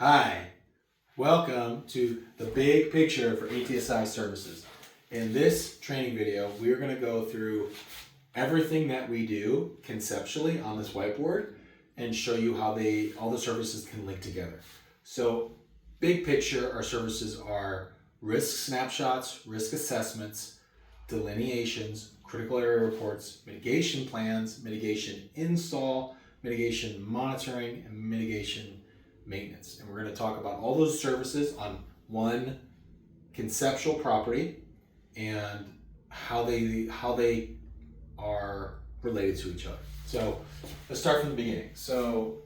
Hi, welcome to the big picture for ATSI services. In this training video, we are going to go through everything that we do conceptually on this whiteboard and show you how all the services can link together. So big picture, our services are risk snapshots, risk assessments, delineations, critical area reports, mitigation plans, mitigation install, mitigation monitoring, and mitigation maintenance. And we're going to talk about all those services on one conceptual property and how they are related to each other. So let's start from the beginning. So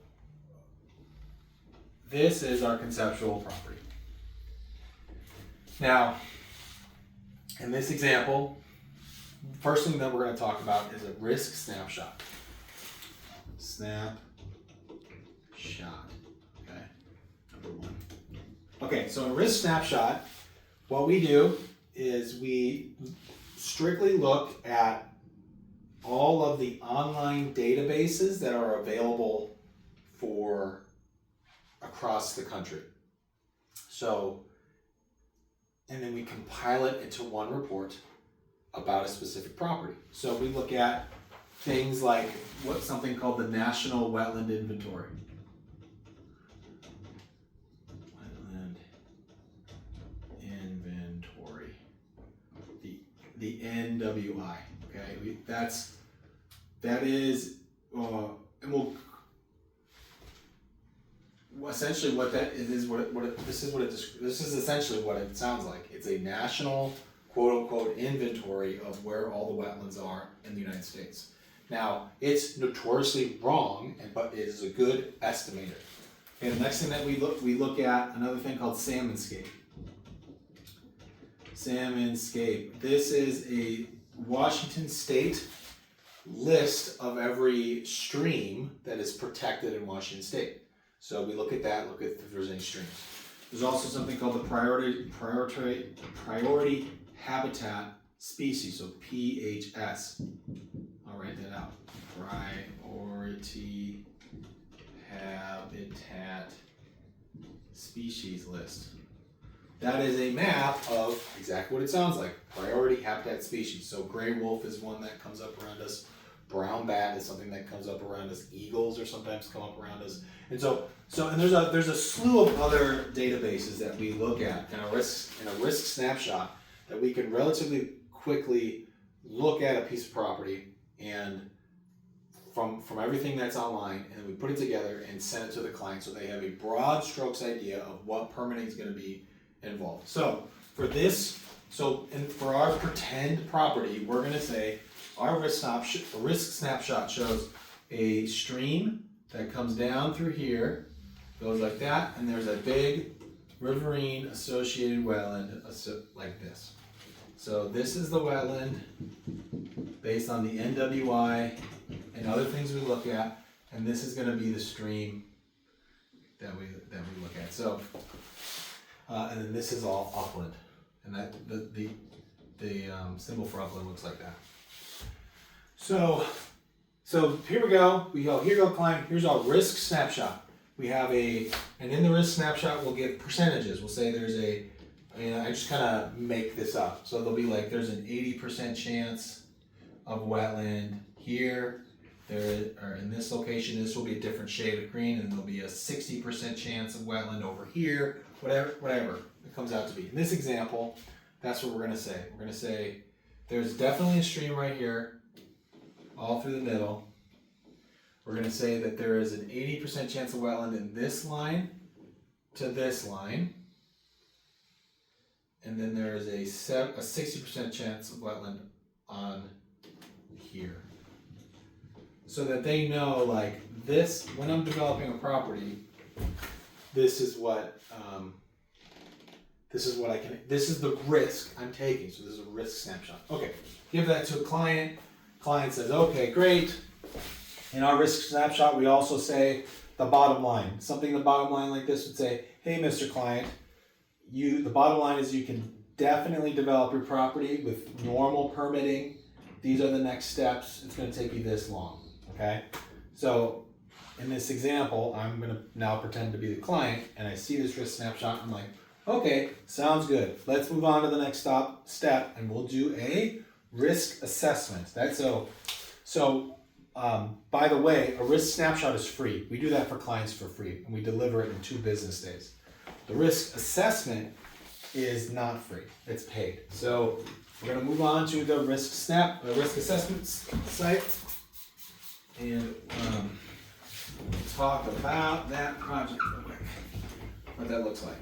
this is our conceptual property. Now, in this example, first thing that we're going to talk about is a risk snapshot. Snapshot. Okay, number one. Okay, so in a risk snapshot, what we do is we strictly look at all of the online databases that are available for across the country. So, and then we compile it into one report about a specific property. So we look at things like something called the National Wetland Inventory. Wetland Inventory. The NWI. Okay, that is, and we'll essentially what that is this is essentially what it sounds like. It's a national quote unquote inventory of where all the wetlands are in the United States. Now, it's notoriously wrong, but it is a good estimator. Okay, the next thing that we look at another thing called Salmonscape. Salmonscape. This is a Washington State list of every stream that is protected in Washington State. So we look at that, look at if there's any streams. There's also something called the priority habitat species, so PHS. I'll write that out. Priority habitat species list. That is a map of exactly what it sounds like. Priority habitat species. So gray wolf is one that comes up around us. Brown bat is something that comes up around us. Eagles are sometimes come up around us. And and there's a slew of other databases that we look at in a risk snapshot that we can relatively quickly look at a piece of property and from everything that's online, and we put it together and send it to the client so they have a broad strokes idea of what permitting is going to be involved. So for this, for our pretend property, we're going to say our risk snapshot shows a stream that comes down through here, goes like that, and there's a big riverine associated wetland like this. So this is the wetland based on the NWI and other things we look at, and this is going to be the stream that we look at. So, and then this is all upland, and that the symbol for upland looks like that. So here we go. Here go client. Here's our risk snapshot. We have and in the risk snapshot we'll give percentages. We'll say there's I just kind of make this up. So there'll be like there's an 80% chance of wetland here. Or in this location, this will be a different shade of green, and there'll be a 60% chance of wetland over here. Whatever it comes out to be. In this example, that's what we're going to say. We're going to say there's definitely a stream right here, all through the middle. We're going to say that there is an 80% chance of wetland in this line to this line. And then there is a 60% chance of wetland on here. So that they know, like this, when I'm developing a property, this is what this is the risk I'm taking. So this is a risk snapshot. Okay, give that to a client. Client says, okay, great. In our risk snapshot, we also say the bottom line. The bottom line like this would say, hey, Mr. Client, the bottom line is you can definitely develop your property with normal permitting. These are the next steps. It's going to take you this long. Okay, so in this example, I'm going to now pretend to be the client, and I see this risk snapshot. I'm like, okay, sounds good. Let's move on to the next step, and we'll do a risk assessment. That's so. By the way, a risk snapshot is free. We do that for clients for free, and we deliver it in 2 business days. The risk assessment is not free; it's paid. So we're going to move on to the risk assessment site, and talk about that project real quick. What that looks like.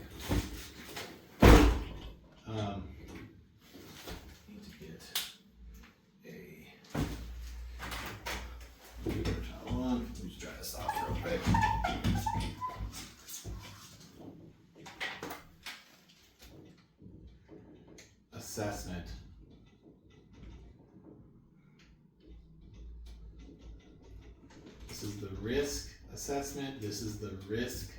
Need to get a paper towel on. Let me just dry this off real quick. Assessment. This is the risk assessment. This is the risk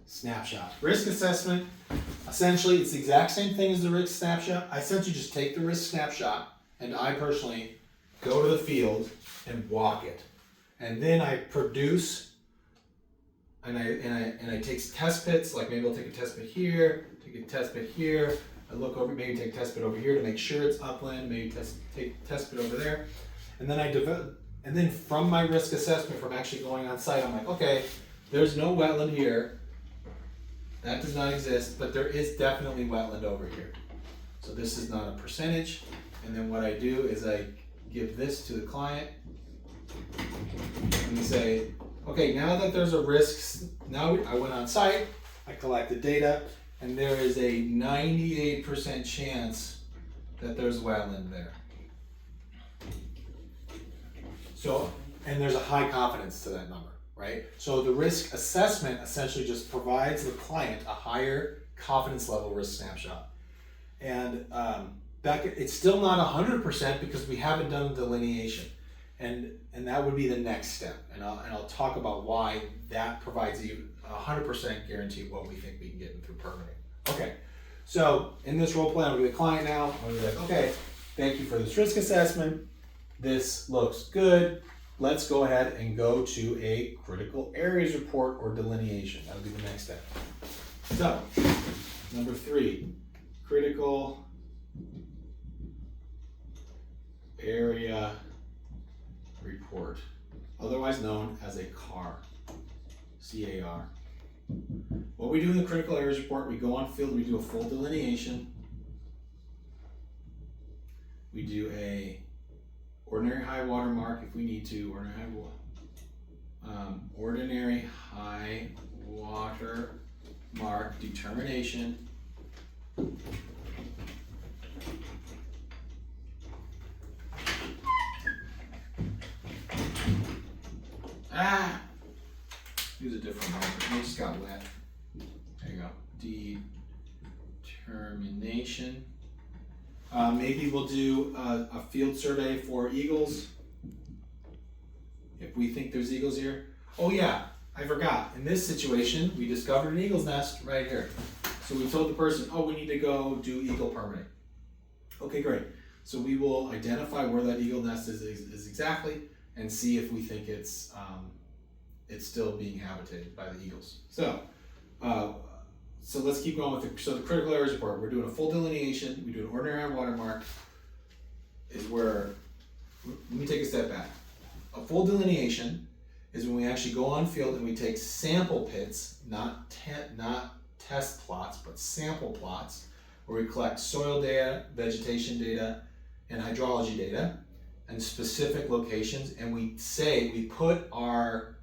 snapshot. Risk assessment, essentially, it's the exact same thing as the risk snapshot. I essentially just take the risk snapshot, and I personally go to the field and walk it, and then I produce, and I take test pits. Like maybe I'll take a test pit here, take a test pit here. I look over, maybe take a test pit over here to make sure it's upland. Maybe take a test pit over there, and then I develop. And then from my risk assessment, from actually going on site, I'm like, okay, there's no wetland here. That does not exist, but there is definitely wetland over here. So this is not a percentage. And then what I do is I give this to the client and we say, okay, now that there's a risk, now I went on site, I collected data, and there is a 98% chance that there's wetland there. So, and there's a high confidence to that number, right? So the risk assessment essentially just provides the client a higher confidence level risk snapshot. And it's still not 100% because we haven't done the delineation. And that would be the next step. And I'll talk about why that provides you 100% guarantee of what we think we can get through permitting. Okay, so in this role play, I'm gonna be the client now. I'm gonna be like, okay, thank you for this risk assessment. This looks good. Let's go ahead and go to a critical areas report or delineation. That'll be the next step. So, number 3, critical area report, otherwise known as a CAR, C-A-R. What we do in the critical areas report, we go on field, we do a full delineation. We do a ordinary high water mark if we need to, ordinary high water mark determination. Use a different marker. It just got wet. There you go. Determination. Maybe we'll do a field survey for eagles. If we think there's eagles here. Oh yeah, I forgot. In this situation, we discovered an eagle's nest right here. So we told the person, oh, we need to go do eagle permitting. Okay, great. So we will identify where that eagle nest is exactly and see if we think it's still being habitated by the eagles. So let's keep going with the critical areas report. We're doing a full delineation. We do an ordinary high water mark. Is where, let me take a step back. A full delineation is when we actually go on field and we take sample pits, not test plots, but sample plots, where we collect soil data, vegetation data, and hydrology data, and specific locations, and we put our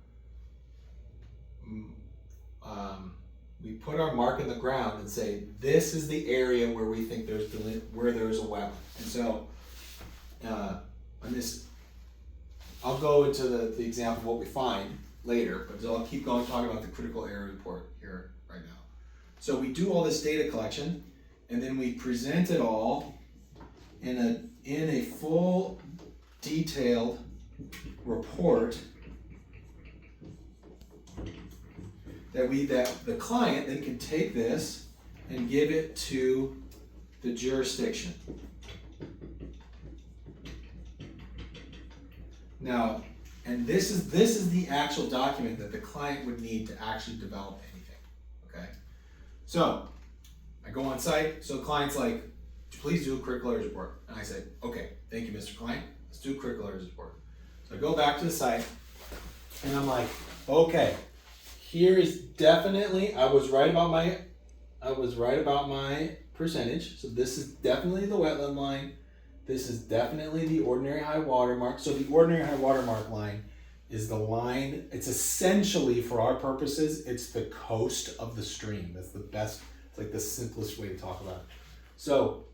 mark in the ground and say, this is the area where we think there's a wetland. And so, on this, I'll go into the example of what we find later, but I'll keep going talking about the critical area report here right now. So we do all this data collection, and then we present it all in a full, detailed report that the client then can take this and give it to the jurisdiction. Now, and And this is the actual document that the client would need to actually develop anything, okay? So, I go on site, so the client's like, please do a critical areas report. And I say, okay, thank you, Mr. Client, let's do a critical areas report. So I go back to the site, and I'm like, okay, here is definitely, I was right about my percentage. So this is definitely the wetland line. This is definitely the ordinary high water mark. So the ordinary high water mark line is the line, it's essentially, for our purposes, it's the coast of the stream. That's the best, it's like the simplest way to talk about it. So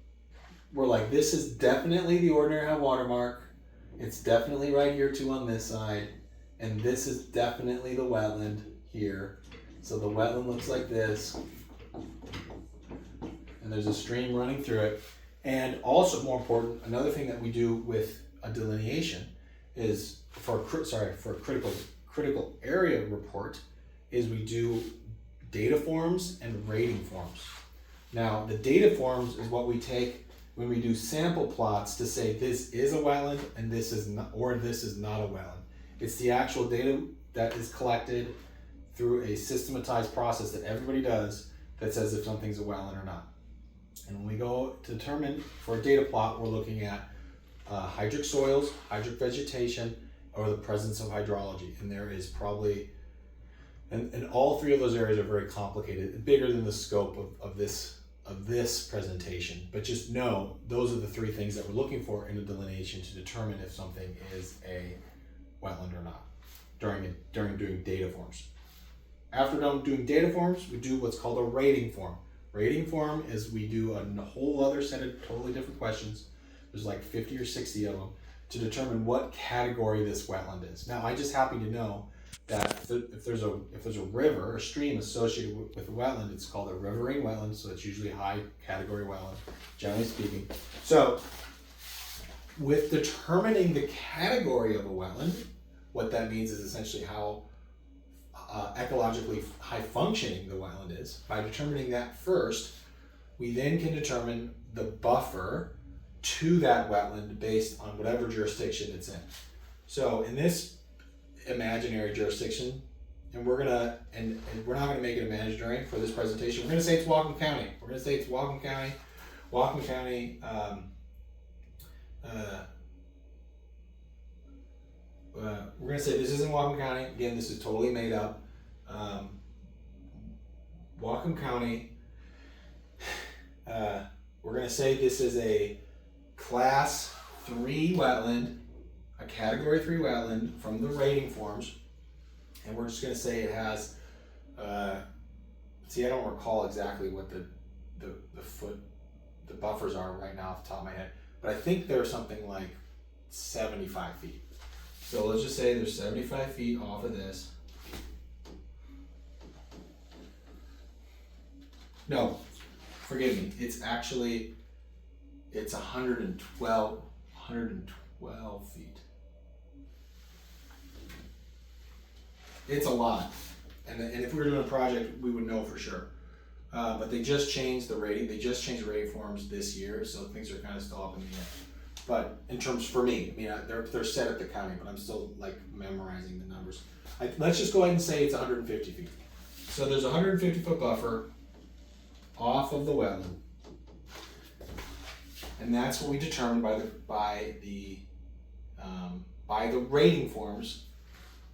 we're like, this is definitely the ordinary high water mark. It's definitely right here too on this side. And this is definitely the wetland here. So the wetland looks like this. And there's a stream running through it. And also, more important, another thing that we do with a delineation is for a critical area report is we do data forms and rating forms. Now, the data forms is what we take when we do sample plots to say this is a wetland and this is not, or this is not a wetland. It's the actual data that is collected through a systematized process that everybody does that says if something's a wetland or not. And when we go to determine for a data plot, we're looking at hydric soils, hydric vegetation, or the presence of hydrology. And there is probably, and all three of those areas are very complicated, bigger than the scope of this presentation. But just know, those are the three things that we're looking for in a delineation to determine if something is a wetland or not during doing data forms. After doing data forms, we do what's called a rating form. Rating form is we do a whole other set of totally different questions. There's like 50 or 60 of them to determine what category this wetland is. Now, I just happen to know that if there's a river or stream associated with a wetland, it's called a riverine wetland, so it's usually a high category wetland, generally speaking. So, with determining the category of a wetland, what that means is essentially how ecologically high functioning the wetland is. By determining that first, we then can determine the buffer to that wetland based on whatever jurisdiction it's in. So in this imaginary jurisdiction, and we're not gonna make it imaginary for this presentation, we're gonna say it's Whatcom County. We're gonna say it's Whatcom County. Whatcom County, we're going to say this isn't Whatcom County. Again, this is totally made up. Whatcom County, we're going to say this is a class 3 wetland, a category 3 wetland from the rating forms. And we're just going to say it has, see, I don't recall exactly what the buffers are right now off the top of my head, but I think they're something like 75 feet. So let's just say there's 75 feet off of this. No, forgive me. It's 112 feet. It's a lot. And if we were doing a project, we would know for sure. But they just changed the rating. They just changed the rating forms this year, so things are kind of still up in the air. But in terms for me, I mean, they're set at the county, but I'm still like memorizing the numbers. Let's just go ahead and say it's 150 feet. So there's a 150 foot buffer off of the wetland, and that's what we determined by the rating forms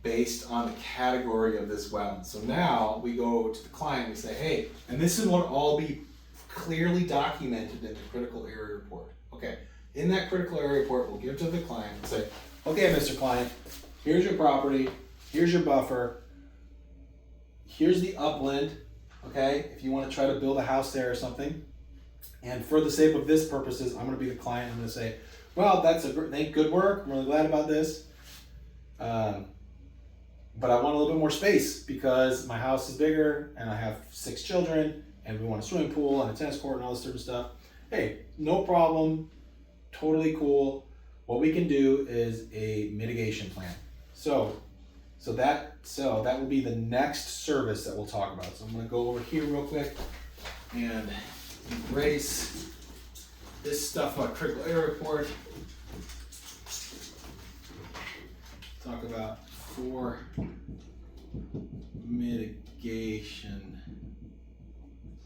based on the category of this wetland. So now we go to the client and we say, hey, and this is what will all be clearly documented in the critical area report. Okay. In that critical area report, we'll give to the client and say, okay, Mr. Client, here's your property, here's your buffer, here's the upland, okay, if you want to try to build a house there or something. And for the sake of this purposes, I'm going to be the client. I'm going to say, well, that's good work. I'm really glad about this. But I want a little bit more space because my house is bigger and I have 6 children and we want a swimming pool and a tennis court and all this sort of stuff. Hey, no problem. Totally cool. What we can do is a mitigation plan. So that will be the next service that we'll talk about. So I'm going to go over here real quick and erase this stuff about critical area report. talk about for mitigation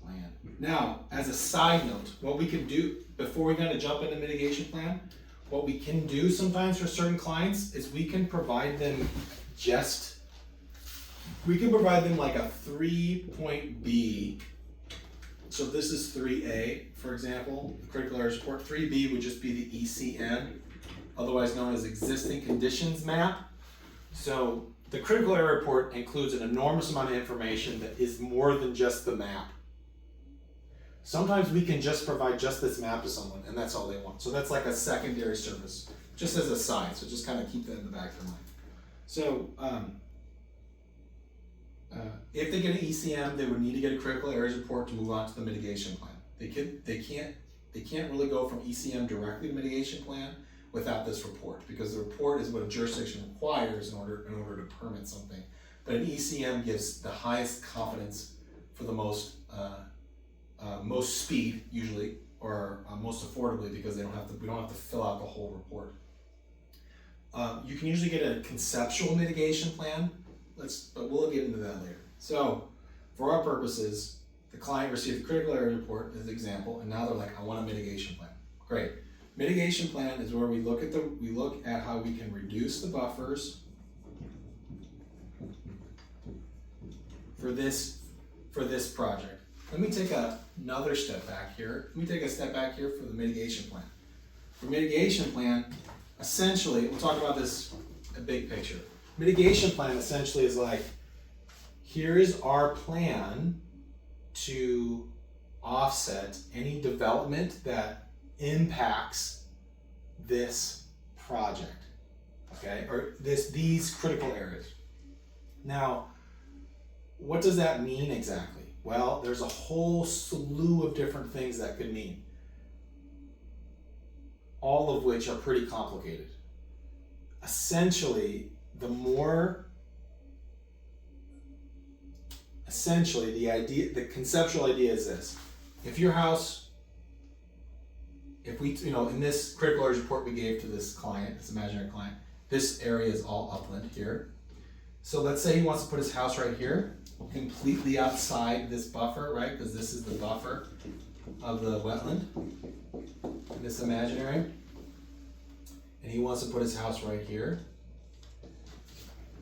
plan. Now, as a side note, what we can do before we kind of jump into mitigation plan, what we can do sometimes for certain clients is we can provide them like a 3-point B. So this is 3A, for example, the critical areas report. 3B would just be the ECM, otherwise known as existing conditions map. So the critical area report includes an enormous amount of information that is more than just the map. Sometimes we can just provide just this map to someone and that's all they want. So that's like a secondary service, just as a side. So just kind of keep that in the back of their mind. So if they get an ECM, they would need to get a critical areas report to move on to the mitigation plan. They can't really go from ECM directly to mitigation plan without this report, because the report is what a jurisdiction requires in order to permit something. But an ECM gives the highest confidence for the most speed usually, or most affordably, because we don't have to fill out the whole report. You can usually get a conceptual mitigation plan, but we'll get into that later. So for our purposes, the client received a critical area report as an example, and now they're like, I want a mitigation plan. Great. Mitigation plan is where we look at how we can reduce the buffers for this project. Let me take another step back here. Let me take a step back here for the mitigation plan. For mitigation plan, essentially, we'll talk about this a big picture. Mitigation plan essentially is like, here is our plan to offset any development that impacts this project, okay, or these critical areas. Now, what does that mean exactly? Well, there's a whole slew of different things that could mean, all of which are pretty complicated. Essentially, the conceptual idea is this: if your house, in this critical areas report we gave to this client, this imaginary client, this area is all upland here. So let's say he wants to put his house right here, completely outside this buffer, right? Because this is the buffer of the wetland, in this imaginary. And he wants to put his house right here.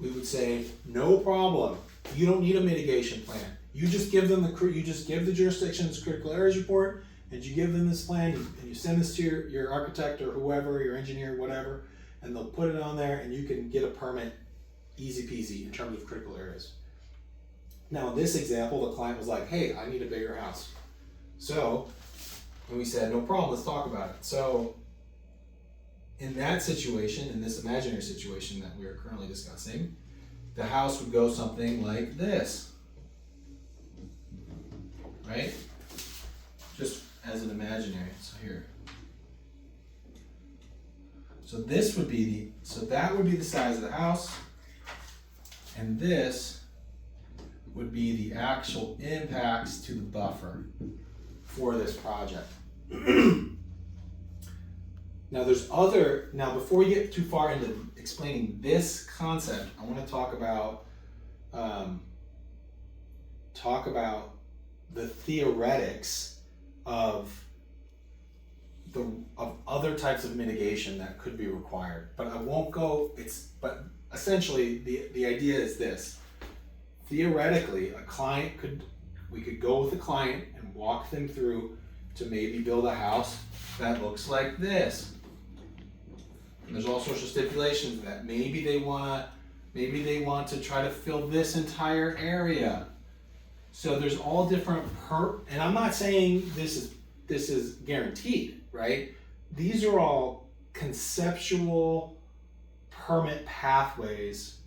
We would say, no problem. You don't need a mitigation plan. You just give them the jurisdiction's critical areas report, and you give them this plan, and you send this to your architect or whoever, your engineer, whatever, and they'll put it on there, and you can get a permit easy peasy in terms of critical areas. Now in this example, the client was like, hey, I need a bigger house. So, and we said, no problem, let's talk about it. So, in that situation, in this imaginary situation that we are currently discussing, the house would go something like this, right? Just as an imaginary, so here. So that would be the size of the house, and this would be the actual impacts to the buffer for this project. Now before we get too far into explaining this concept, I want to talk about the theoretics of other types of mitigation that could be required. But I won't go. But essentially the idea is this: theoretically, we could go with a client and walk them through to maybe build a house that looks like this. And there's all sorts of stipulations that maybe they want to try to fill this entire area. So there's all different and I'm not saying this is guaranteed, right? These are all conceptual permit pathways,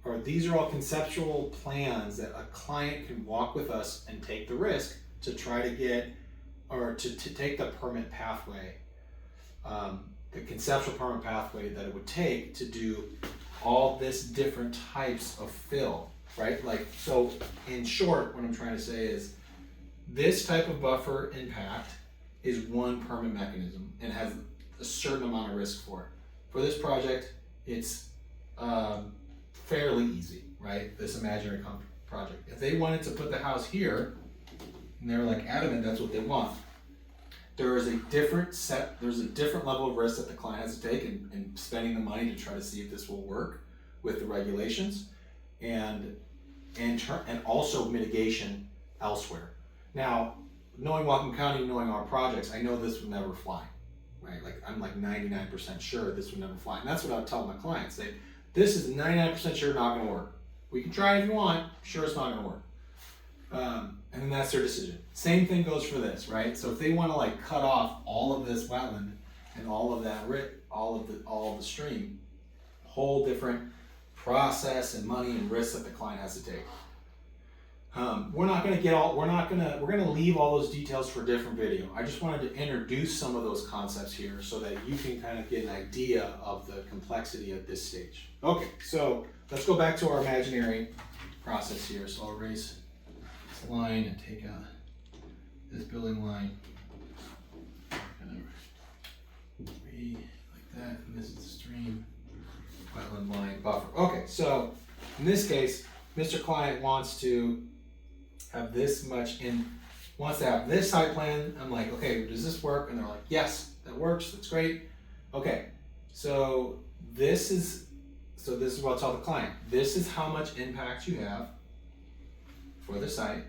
or these are all conceptual plans that a client can walk with us and take the risk to try to get, or to take the permit pathway, the conceptual permit pathway that it would take to do all this different types of fill, right? Like, so in short, what I'm trying to say is this type of buffer impact is one permit mechanism and has a certain amount of risk for it. For this project, it's fairly easy, right? This imaginary project. If they wanted to put the house here, and they're like adamant that's what they want, there's a different level of risk that the client has to take in spending the money to try to see if this will work with the regulations, and also mitigation elsewhere. Now, knowing Whatcom County, knowing our projects, I know this would never fly, right? Like I'm like 99% sure this would never fly, and that's what I would tell my clients. This is 99% sure not going to work. We can try it if you want. Sure, it's not going to work. And then that's their decision. Same thing goes for this, right? So if they want to like cut off all of this wetland and all of that all of the stream, whole different process and money and risk that the client has to take. We're gonna leave all those details for a different video. I just wanted to introduce some of those concepts here so that you can kind of get an idea of the complexity at this stage. Okay, so let's go back to our imaginary process here. So I'll erase this line and take out this building line. Kind of like that, and this is the stream, wetland line, buffer. Okay, so in this case, Mr. Client wants to have this much wants to have this site plan. I'm like, okay, does this work? And they're like, yes, that works, that's great. Okay, so this is what I'll tell the client. This is how much impact you have for the site.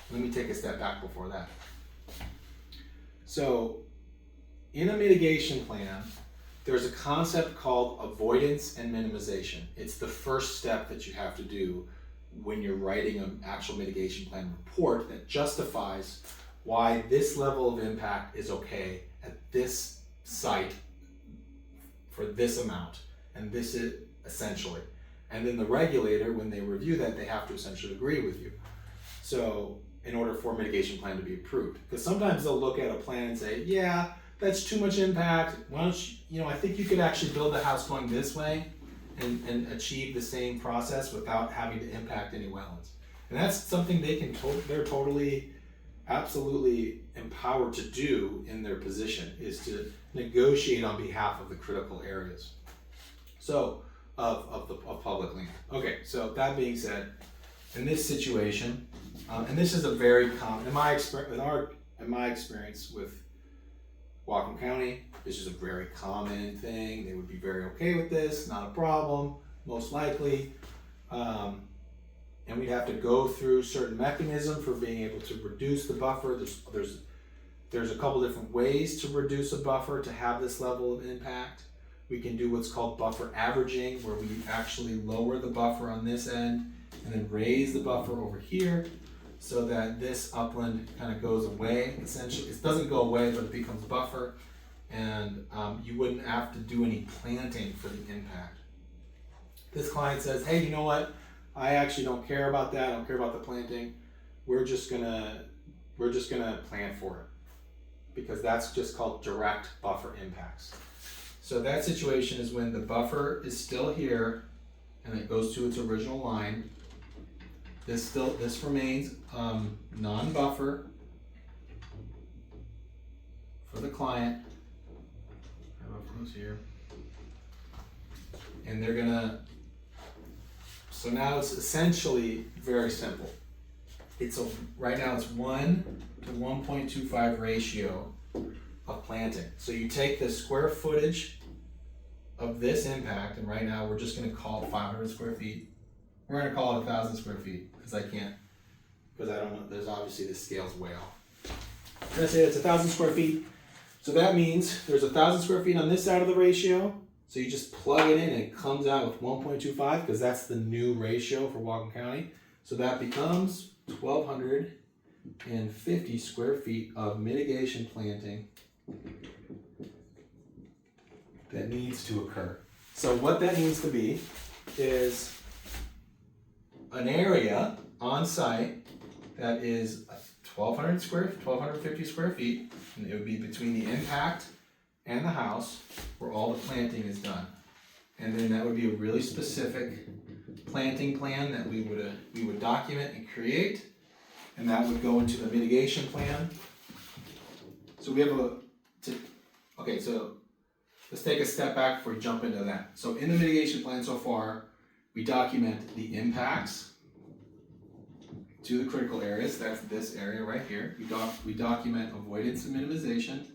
Let me take a step back before that. So in a mitigation plan, there's a concept called avoidance and minimization. It's the first step that you have to do when you're writing an actual mitigation plan report that justifies why this level of impact is okay at this site for this amount, and this is essentially. And then the regulator, when they review that, they have to essentially agree with you. So in order for a mitigation plan to be approved, because sometimes they'll look at a plan and say, yeah, that's too much impact. Why don't you, I think you could actually build the house going this way and achieve the same process without having to impact any wetlands. And that's something they're totally, absolutely empowered to do in their position, is to negotiate on behalf of the critical areas. So, of public land. Okay, so that being said, in this situation, and this is a very common, in my experience with Whatcom County, this is a very common thing. They would be very okay with this, not a problem, most likely. And we'd have to go through certain mechanism for being able to reduce the buffer. There's a couple different ways to reduce a buffer to have this level of impact. We can do what's called buffer averaging, where we actually lower the buffer on this end and then raise the buffer over here, so that this upland kind of goes away. Essentially, it doesn't go away, but it becomes buffer, and you wouldn't have to do any planting for the impact. This client says, hey, you know what? I actually don't care about that. I don't care about the planting. We're just gonna plant for it, because that's just called direct buffer impacts. So that situation is when the buffer is still here and it goes to its original line. This remains non-buffer for the client. How about close here? And they're gonna, so now it's essentially very simple. Right now it's 1 to 1.25 ratio of planting. So you take the square footage of this impact, and right now we're just gonna call it 500 square feet. We're gonna call it 1,000 square feet, because I don't know, there's obviously the scale's way off. I'm gonna say it's 1,000 square feet. So that means there's 1,000 square feet on this side of the ratio. So you just plug it in and it comes out with 1.25, because that's the new ratio for Whatcom County. So that becomes 1,250 square feet of mitigation planting that needs to occur. So what that needs to be is an area on site that is 1,250 square feet, and it would be between the impact and the house where all the planting is done. And then that would be a really specific planting plan that we would document and create, and that would go into the mitigation plan. So we have so let's take a step back before we jump into that. So in the mitigation plan so far, we document the impacts to the critical areas. That's this area right here. We document avoidance and minimization.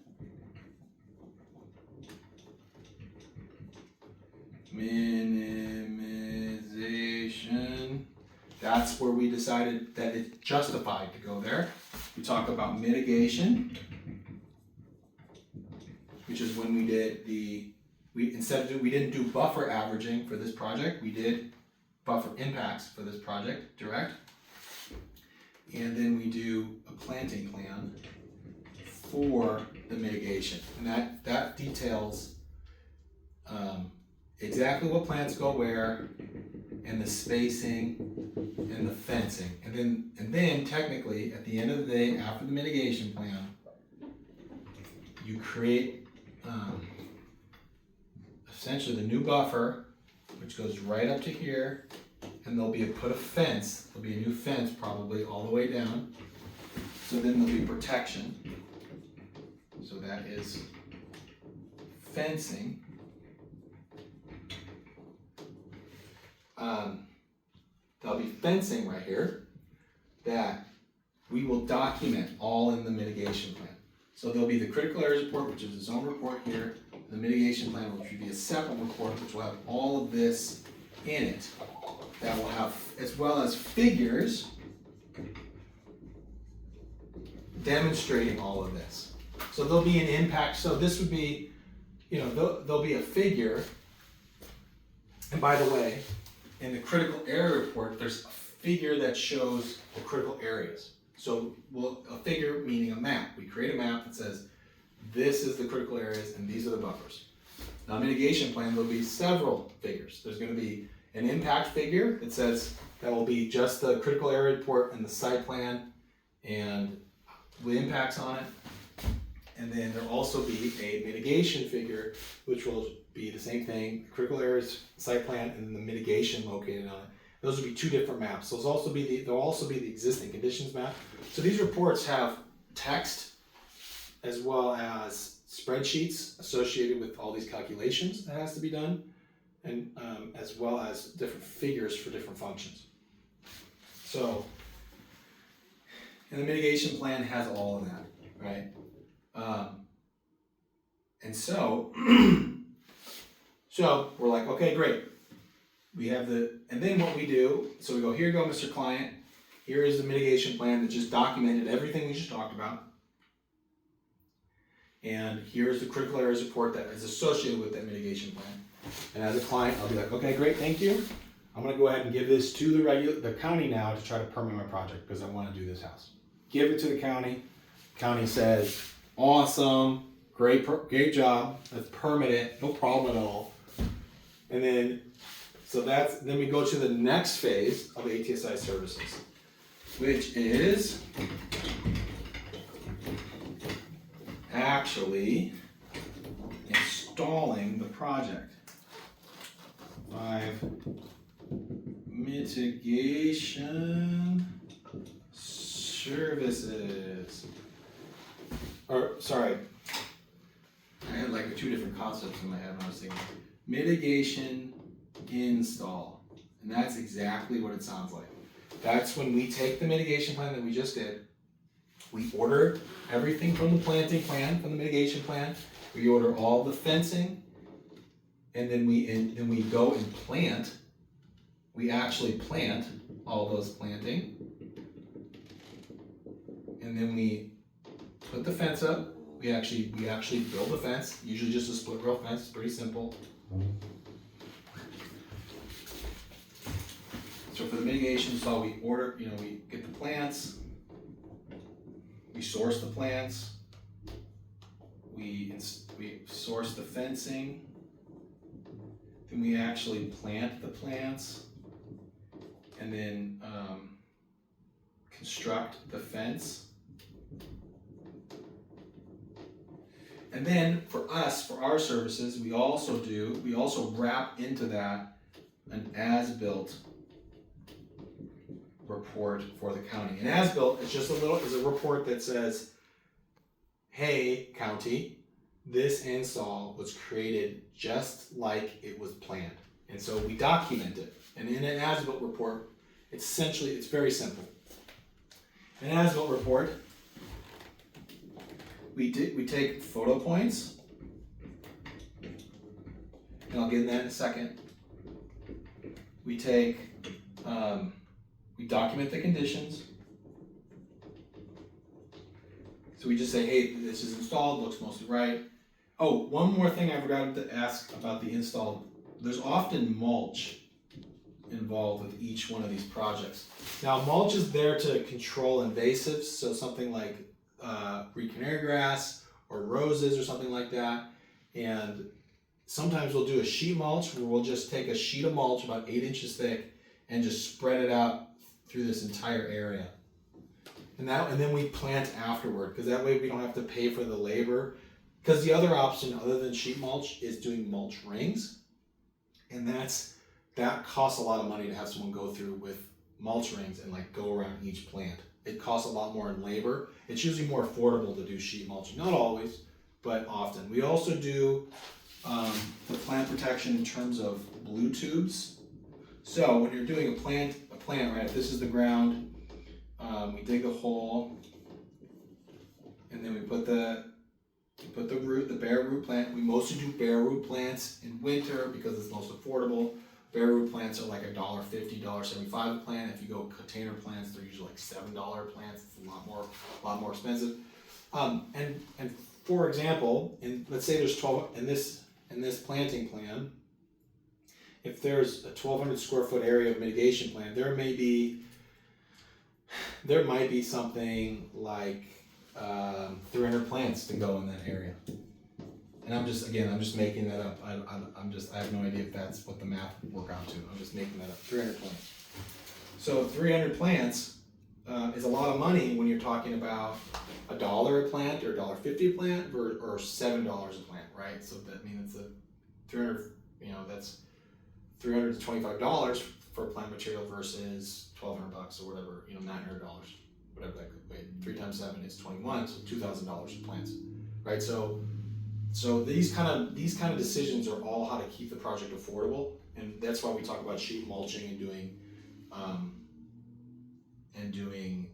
Minimization. That's where we decided that it's justified to go there. We talk about mitigation, which is when we did we didn't do buffer averaging for this project, we did buffer impacts for this project, direct. And then we do a planting plan for the mitigation. And that details exactly what plants go where, and the spacing and the fencing. And then technically at the end of the day, after the mitigation plan, you create essentially the new buffer, which goes right up to here, and there'll be there'll be a new fence probably all the way down. So then there'll be protection. So that is fencing. There'll be fencing right here that we will document all in the mitigation plan. So there'll be the critical areas report, which is its own report here, and the mitigation plan, which will be a separate report, which will have all of this in it. That will have, as well as figures demonstrating all of this. So there'll be an impact. So this would be, there'll be a figure. And by the way, in the critical area report, there's a figure that shows the critical areas. So a figure meaning a map. We create a map that says, this is the critical areas and these are the buffers. Now, mitigation plan, there'll be several figures. There's going to be an impact figure that says that will be just the critical area report and the site plan and the impacts on it. And then there'll also be a mitigation figure, which will be the same thing, the critical areas, site plan, and the mitigation located on it. Those will be two different maps. There'll also be the existing conditions map. So these reports have text as well as spreadsheets associated with all these calculations that has to be done, and as well as different figures for different functions. So, and the mitigation plan has all of that, right? And so, so we're like, okay, great. We have and then what we do, so we go, here you go, Mr. Client. Here is the mitigation plan that just documented everything we just talked about. And here's the critical areas report that is associated with that mitigation plan. And as a client, I'll be like, okay, great, thank you. I'm gonna go ahead and give this to the county now to try to permit my project because I wanna do this house. Give it to the county. County says, awesome, great job, let's permit it, no problem at all. And then, then we go to the next phase of ATSI services, which is actually installing the project. 5, mitigation services. I had like 2 different concepts in my head when I was thinking. Mitigation install. And that's exactly what it sounds like. That's when we take the mitigation plan that we just did. We order everything from the planting plan, from the mitigation plan. We order all the fencing, and then we go and plant. We actually plant all those planting, and then we put the fence up. We actually build the fence. Usually just a split rail fence. It's pretty simple. So for the mitigation install, we order. We get the plants. We source the plants, we source the fencing, then we actually plant the plants, and then construct the fence. And then for us, for our services, we also wrap into that an as-built report for the county. And as-built is just is a report that says, hey, county, this install was created just like it was planned. And so we document it. And in an as-built report, it's very simple. In an as-built report, we take photo points, and I'll get in that in a second. We take, we document the conditions. So we just say, hey, this is installed, looks mostly right. Oh, one more thing I forgot to ask about the install. There's often mulch involved with each one of these projects. Now, mulch is there to control invasives, so something like Greek canary grass or roses or something like that. And sometimes we'll do a sheet mulch where we'll just take a sheet of mulch about 8 inches thick and just spread it out through this entire area. And then we plant afterward, because that way we don't have to pay for the labor. Because the other option other than sheet mulch is doing mulch rings. And that costs a lot of money to have someone go through with mulch rings and like go around each plant. It costs a lot more in labor. It's usually more affordable to do sheet mulching. Not always, but often. We also do the plant protection in terms of blue tubes. So when you're doing a plant, right, if this is the ground, we dig the hole, and then we put the root, the bare root plant. We mostly do bare root plants in winter because it's most affordable. Bare root plants are like $1.50, $1.75 a plant. If you go container plants, they're usually like $7 plants. It's a lot more expensive. And for example, let's say there's 12 in this planting plan. If there's a 1,200 square foot area of mitigation plan, there might be something like 300 plants to go in that area. And I'm just making that up. I have no idea if that's what the math would work out to. I'm just making that up. 300 plants. So 300 plants is a lot of money when you're talking about $1 a plant or $1.50 a plant or $7 a plant, right? So that means it's a 300. That's $300 to $25 for plant material versus $1,200 or whatever. $900, whatever that could be. 3 times 7 is 21, so $2,000 for plants, right? So these kind of decisions are all how to keep the project affordable, and that's why we talk about sheet mulching and doing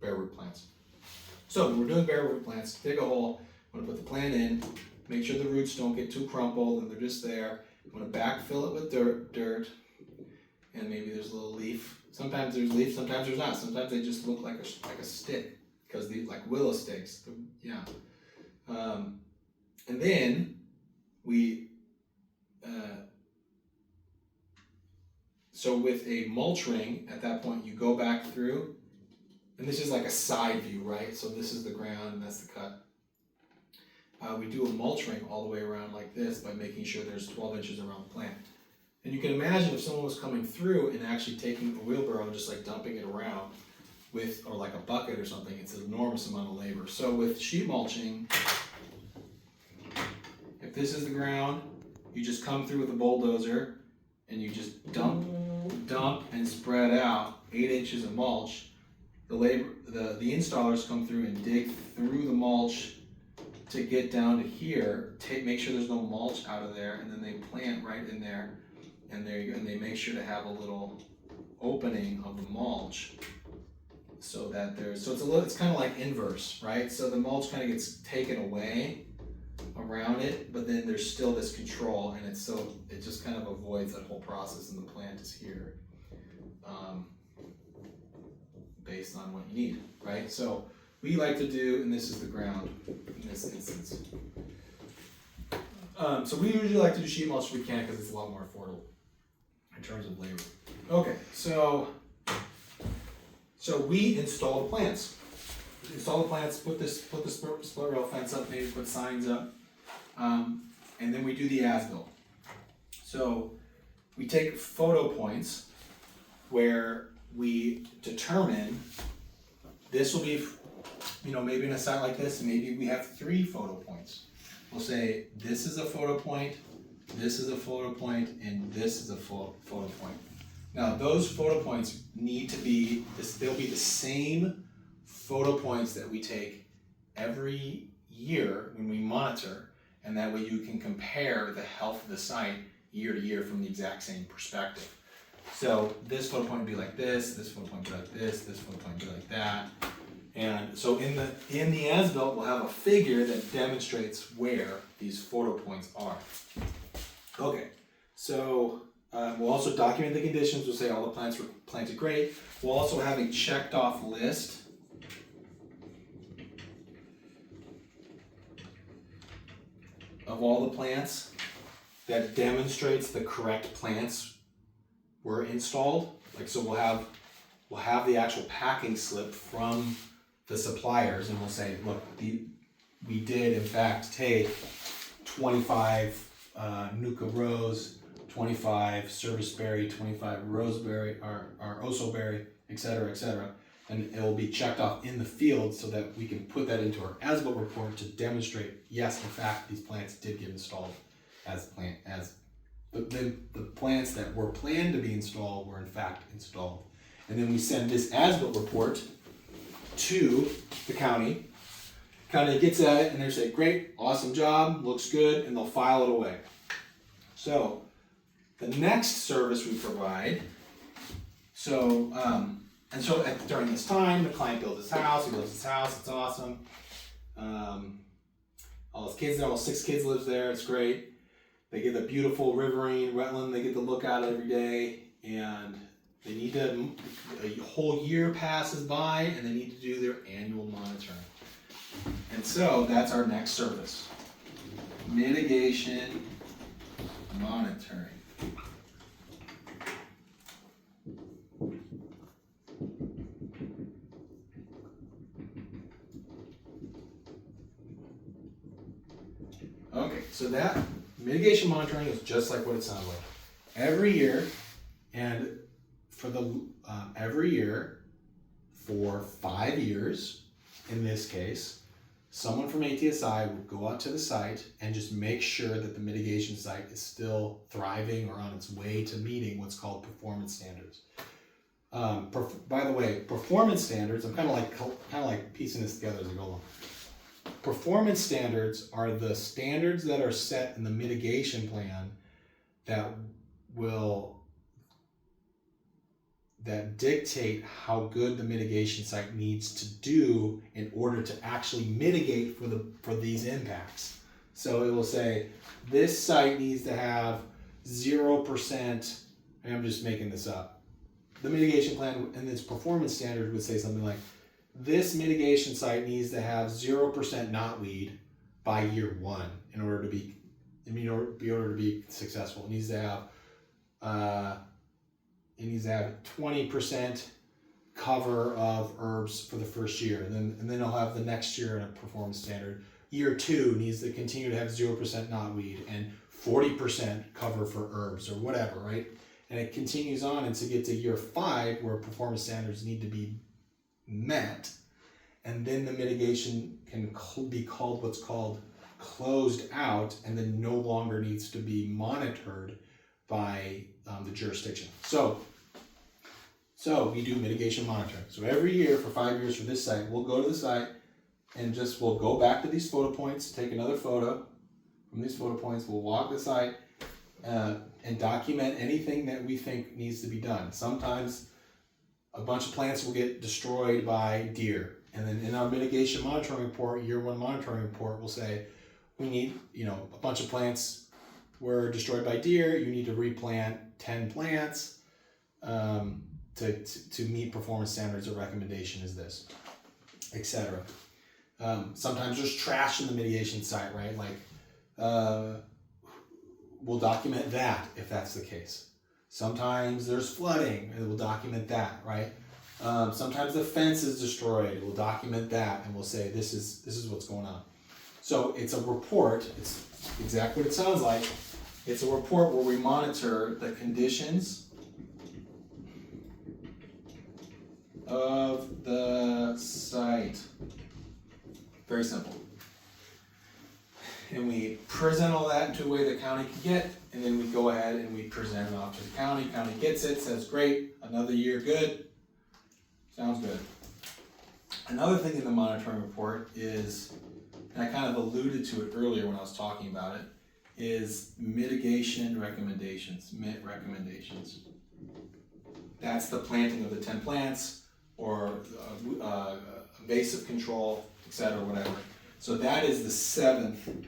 bare root plants. So when we're doing bare root plants, dig a hole. I'm gonna put the plant in, make sure the roots don't get too crumpled and they're just there. I'm gonna backfill it with dirt, and maybe there's a little leaf. Sometimes there's leaf, sometimes there's not. Sometimes they just look like a stick because they like willow sticks. Yeah. And then so with a mulch ring, at that point you go back through, and this is like a side view, right? So this is the ground and that's the cut. We do a mulch ring all the way around like this by making sure there's 12 inches around the plant. And you can imagine if someone was coming through and actually taking a wheelbarrow and just like dumping it around or like a bucket or something, it's an enormous amount of labor. So with sheet mulching, if this is the ground, you just come through with a bulldozer and you just dump and spread out 8 inches of mulch. The installers come through and dig through the mulch to get down to here, make sure there's no mulch out of there, and then they plant right in there, and there you go, and they make sure to have a little opening of the mulch so that it's kind of like inverse, right? So the mulch kind of gets taken away around it, but then there's still this control, and it just kind of avoids that whole process, and the plant is here based on what you need, right? So we like to do, and this is the ground in this instance. So we usually like to do sheet mulch if we can because it's a lot more affordable in terms of labor. Okay, so we install the plants. Put the split rail fence up, maybe put signs up, and then we do the as-built. So we take photo points where we determine this will be, maybe in a site like this, maybe we have 3 photo points. We'll say this is a photo point, this is a photo point, and this is a photo point. Now those photo points need to be, they'll be the same photo points that we take every year when we monitor, and that way you can compare the health of the site year to year from the exact same perspective. So this photo point would be like this photo point would be like this photo point would be like that. And so in the as-built, we'll have a figure that demonstrates where these photo points are. Okay, so we'll also document the conditions. We'll say all the plants were planted great. We'll also have a checked off list of all the plants that demonstrates the correct plants were installed. Like, so we'll have the actual packing slip from the suppliers, and we'll say, look, we did in fact take 25 Nuka Rose, 25 Serviceberry, 25 Roseberry, or Osoberry, etc., and it will be checked off in the field so that we can put that into our as-built report to demonstrate, yes, in fact, these plants did get installed the plants that were planned to be installed were in fact installed. And then we send this as-built report to the county. County gets at it and they say, great, awesome job, looks good, and they'll file it away. So the next service we provide, during this time, the client builds his house, it's awesome. All his kids there, all 6 kids lives there, it's great. They get the beautiful riverine wetland they get to look at every day, and they need to, a whole year passes by and they need to do their annual monitoring. And so that's our next service, mitigation monitoring. Okay, so that mitigation monitoring is just like what it sounds like. Every year, and every year for 5 years, in this case, someone from ATSI would go out to the site and just make sure that the mitigation site is still thriving or on its way to meeting what's called performance standards. By the way, performance standards, I'm kind of like piecing this together as I go along. Performance standards are the standards that are set in the mitigation plan that dictate how good the mitigation site needs to do in order to actually mitigate for these impacts. So it will say this site needs to have 0%, and I'm just making this up. The mitigation plan and its performance standard would say something like, this mitigation site needs to have 0% knotweed by year 1 in order to be successful. It needs to have 20% cover of herbs for the first year, and then it'll have the next year in a performance standard. Year 2 needs to continue to have 0% knotweed and 40% cover for herbs or whatever, right? And it continues on and to get to year 5 where performance standards need to be met, and then the mitigation can be called what's called closed out, and then no longer needs to be monitored by the jurisdiction. So we do mitigation monitoring. So every year for 5 years for this site, we'll go to the site and we'll go back to these photo points, take another photo from these photo points, we'll walk the site and document anything that we think needs to be done. Sometimes a bunch of plants will get destroyed by deer. And then in our mitigation monitoring report, year 1 monitoring report, we'll say, we need, a bunch of plants were destroyed by deer, you need to replant 10 plants to meet performance standards. A recommendation is this, etc. Sometimes there's trash in the mitigation site, right? Like, we'll document that if that's the case. Sometimes there's flooding, and we'll document that, right? Sometimes the fence is destroyed, we'll document that, and we'll say this is what's going on. So it's a report. It's exactly what it sounds like. It's a report where we monitor the conditions of the site. Very simple. And we present all that into a way the county can get, and then we go ahead and we present it off to the county. County gets it, says great, another year good. Sounds good. Another thing in the monitoring report is and I kind of alluded to it earlier when I was talking about it, is mitigation recommendations, MIT recommendations. That's the planting of the 10 plants, or invasive control, etc., whatever. So that is the 7th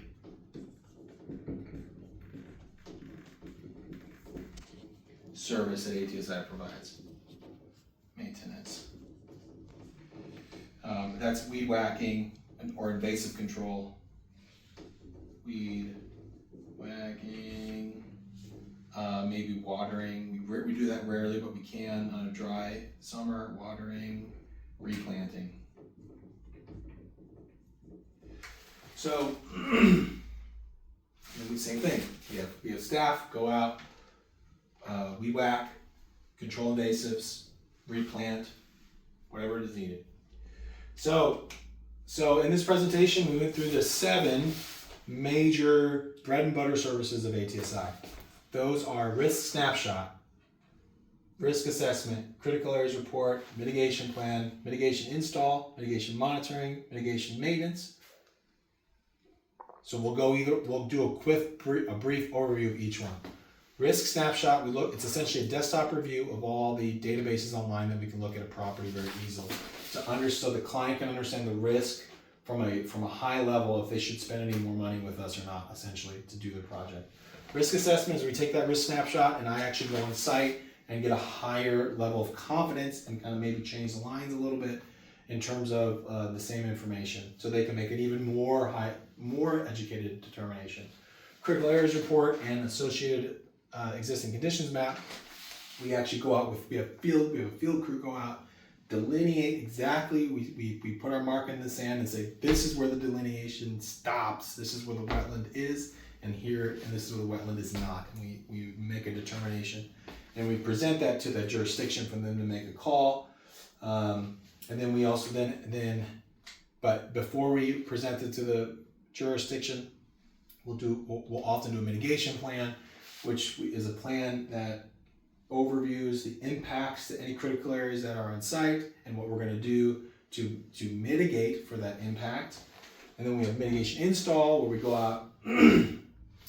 service that ATSI provides, maintenance. That's weed whacking or invasive control. Weed whacking, maybe watering. We do that rarely, but we can on a dry summer. Watering, replanting. So, same thing. We have staff go out, weed whack, control invasives, replant, whatever is needed. So in this presentation, we went through the 7 major bread and butter services of ATSI. Those are risk snapshot, risk assessment, critical areas report, mitigation plan, mitigation install, mitigation monitoring, mitigation maintenance. So we'll do a brief overview of each one. Risk snapshot, it's essentially a desktop review of all the databases online that we can look at a property very easily. So the client can understand the risk from a high level, if they should spend any more money with us or not, essentially, to do the project. Risk assessment is we take that risk snapshot and I actually go on site and get a higher level of confidence and kind of maybe change the lines a little bit in terms of the same information, so they can make an even more educated determination. Critical areas report and associated existing conditions map. We actually go out we have a field crew go out, delineate exactly. We put our mark in the sand and say, this is where the delineation stops. This is where the wetland is, and this is where the wetland is not. And we make a determination, and we present that to the jurisdiction for them to make a call. And then we also but before we present it to the jurisdiction, we'll often do a mitigation plan, which is a plan that overviews the impacts to any critical areas that are on site and what we're going to do to mitigate for that impact. And then we have mitigation install, where we go out.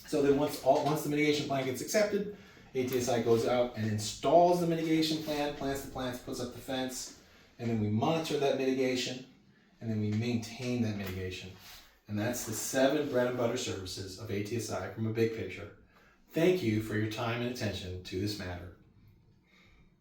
So then once the mitigation plan gets accepted, ATSI goes out and installs the mitigation plan, plants the plants, puts up the fence, and then we monitor that mitigation, and then we maintain that mitigation. And that's the 7 bread and butter services of ATSI from a big picture. Thank you for your time and attention to this matter.